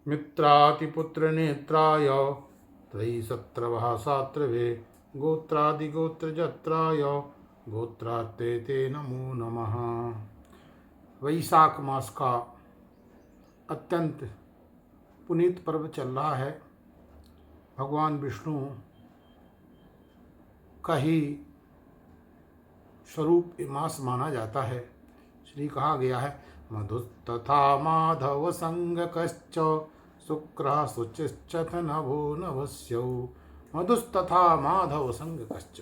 मित्रातिपुत्र नेत्राय त्रयी सत्रवहासात्रवे गोत्रादिगोत्रजत्राय गोत्रार्थे ते नमो नमः। वैशाख मास का अत्यंत पुनीत पर्व चल रहा है। भगवान विष्णु का ही स्वरूप मास माना जाता है। श्री कहा गया है मधुस्तथा माधव संगकश्च शुक्रः शुचिश्च नभो नभस्यौ। मधुस्तथा माधव संगकश्च,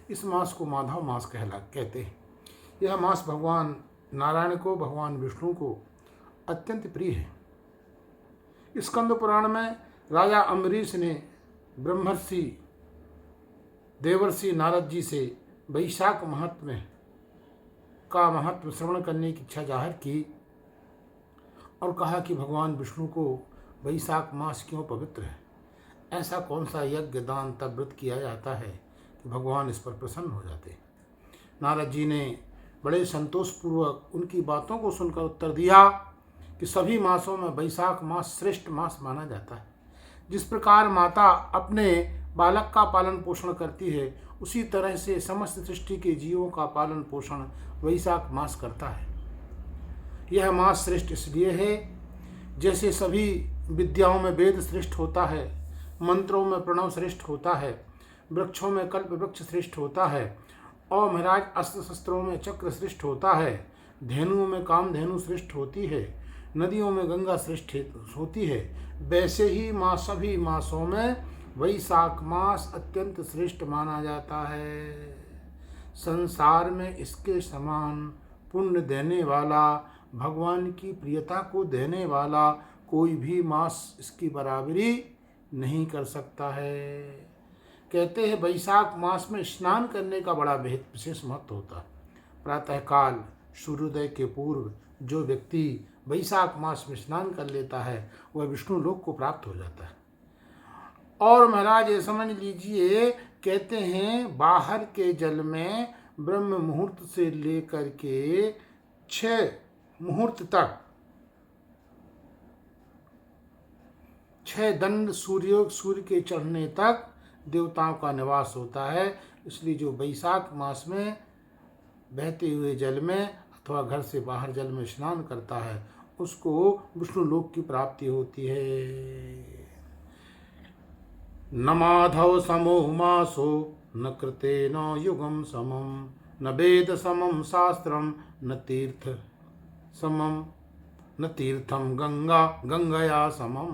इस मास को माधव मास कहते हैं। यह मास भगवान नारायण को, भगवान विष्णु को अत्यंत प्रिय है। स्कंद पुराण में राजा अम्बरीश ने ब्रह्मर्षि देवर्षि नारद जी से वैशाख का महत्व श्रवण करने की इच्छा जाहिर की और कहा कि भगवान विष्णु को वैशाख मास क्यों पवित्र है। ऐसा कौन सा यज्ञ दान तप व्रत किया जाता है कि भगवान इस पर प्रसन्न हो जाते हैं। नारद जी ने बड़े संतोषपूर्वक उनकी बातों को सुनकर उत्तर दिया कि सभी मासों में वैशाख मास श्रेष्ठ मास माना जाता है। जिस प्रकार माता अपने बालक का पालन पोषण करती है, उसी तरह से समस्त सृष्टि के जीवों का पालन पोषण वैशाख मास करता है। यह मास श्रेष्ठ इसलिए है जैसे सभी विद्याओं में वेद श्रेष्ठ होता है, मंत्रों में प्रणव श्रेष्ठ होता है, वृक्षों में कल्प वृक्ष श्रेष्ठ होता है और महाराज अस्त्र शस्त्रों में चक्र श्रेष्ठ होता है, धेनुओं में कामधेनु श्रेष्ठ होती है, नदियों में गंगा श्रेष्ठ होती है। वैसे ही सभी मासों में वैशाख मास अत्यंत श्रेष्ठ माना जाता है। संसार में इसके समान पुण्य देने वाला, भगवान की प्रियता को देने वाला कोई भी मास इसकी बराबरी नहीं कर सकता है। कहते हैं वैशाख मास में स्नान करने का बड़ा विशेष महत्व होता है। प्रातःकाल सूर्योदय के पूर्व जो व्यक्ति वैशाख मास में स्नान कर लेता है वह विष्णु लोक को प्राप्त हो जाता है। और महाराज ये समझ लीजिए, कहते हैं बाहर के जल में ब्रह्म मुहूर्त से लेकर के 6 मुहूर्त तक 6 दंड सूर्य के चढ़ने तक देवताओं का निवास होता है। इसलिए जो वैशाख मास में बहते हुए जल में अथवा घर से बाहर जल में स्नान करता है उसको विष्णु लोक की प्राप्ति होती है। न माधव समो मासो न कृते न युगम समम न वेद समम शास्त्रम न तीर्थ समम न तीर्थम गंगया समम।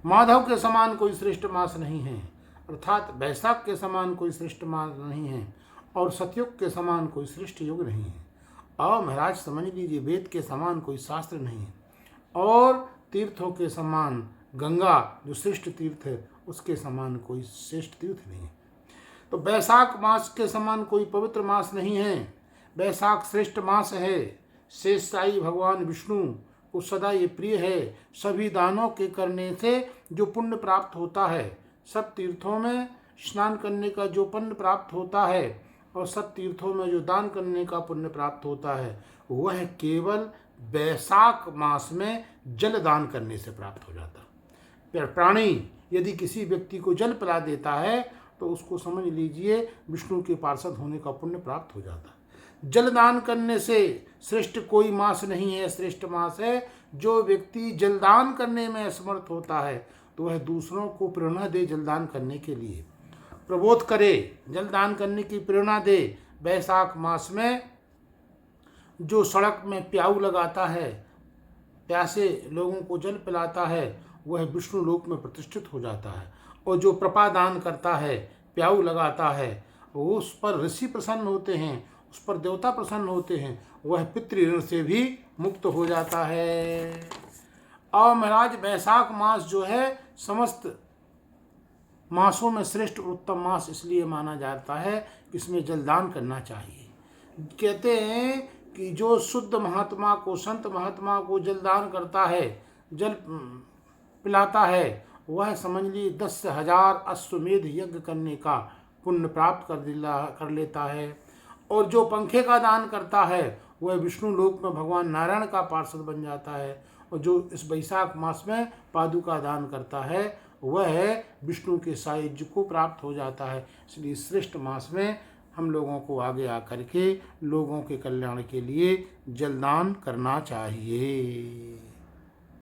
माधव के समान कोई श्रेष्ठ मास नहीं है, अर्थात वैशाख के समान कोई श्रेष्ठ मास नहीं है और सतयुग के समान कोई श्रेष्ठ युग नहीं है। और महाराज समझ लीजिए, वेद के समान कोई शास्त्र नहीं है और तीर्थों के समान गंगा जो श्रेष्ठ तीर्थ है उसके समान कोई श्रेष्ठ तीर्थ नहीं है। तो वैशाख मास के समान कोई पवित्र मास नहीं है। वैशाख श्रेष्ठ मास है। शेषशायी भगवान विष्णु को सदा ये प्रिय है। सभी दानों के करने से जो पुण्य प्राप्त होता है, सब तीर्थों में स्नान करने का जो पुण्य प्राप्त होता है और सब तीर्थों में जो दान करने का पुण्य प्राप्त होता है, वह केवल वैशाख मास में जल दान करने से प्राप्त हो जाता है। प्राणी यदि किसी व्यक्ति को जल पिला देता है तो उसको समझ लीजिए विष्णु के पार्षद होने का पुण्य प्राप्त हो जाता है। जल दान करने से श्रेष्ठ कोई मास नहीं है। श्रेष्ठ मास है जो व्यक्ति जलदान करने में असमर्थ होता है तो वह दूसरों को प्रेरणा दे जलदान करने के लिए, प्रबोध करे, जलदान करने की प्रेरणा दे। वैशाख मास में जो सड़क में प्याऊ लगाता है, प्यासे लोगों को जल पिलाता है, वह विष्णु लोक में प्रतिष्ठित हो जाता है। और जो प्रपा दान करता है, प्याऊ लगाता है, वो उस पर ऋषि प्रसन्न होते हैं, उस पर देवता प्रसन्न होते हैं, वह पितृ ऋण से भी मुक्त हो जाता है। और महाराज वैशाख मास जो है समस्त मासों में श्रेष्ठ उत्तम मास इसलिए माना जाता है कि इसमें जलदान करना चाहिए। कहते हैं कि जो शुद्ध महात्मा को, संत महात्मा को जलदान करता है, जल पिलाता है, वह समझ ली 10,000 अश्वमेध यज्ञ करने का पुण्य प्राप्त कर लेता है। और जो पंखे का दान करता है वह विष्णु लोक में भगवान नारायण का पार्षद बन जाता है। और जो इस वैशाख मास में पादुका दान करता है वह विष्णु के सायुज्य को प्राप्त हो जाता है। इसलिए श्रेष्ठ मास में हम लोगों को आगे आकर के लोगों के कल्याण के लिए जलदान करना चाहिए।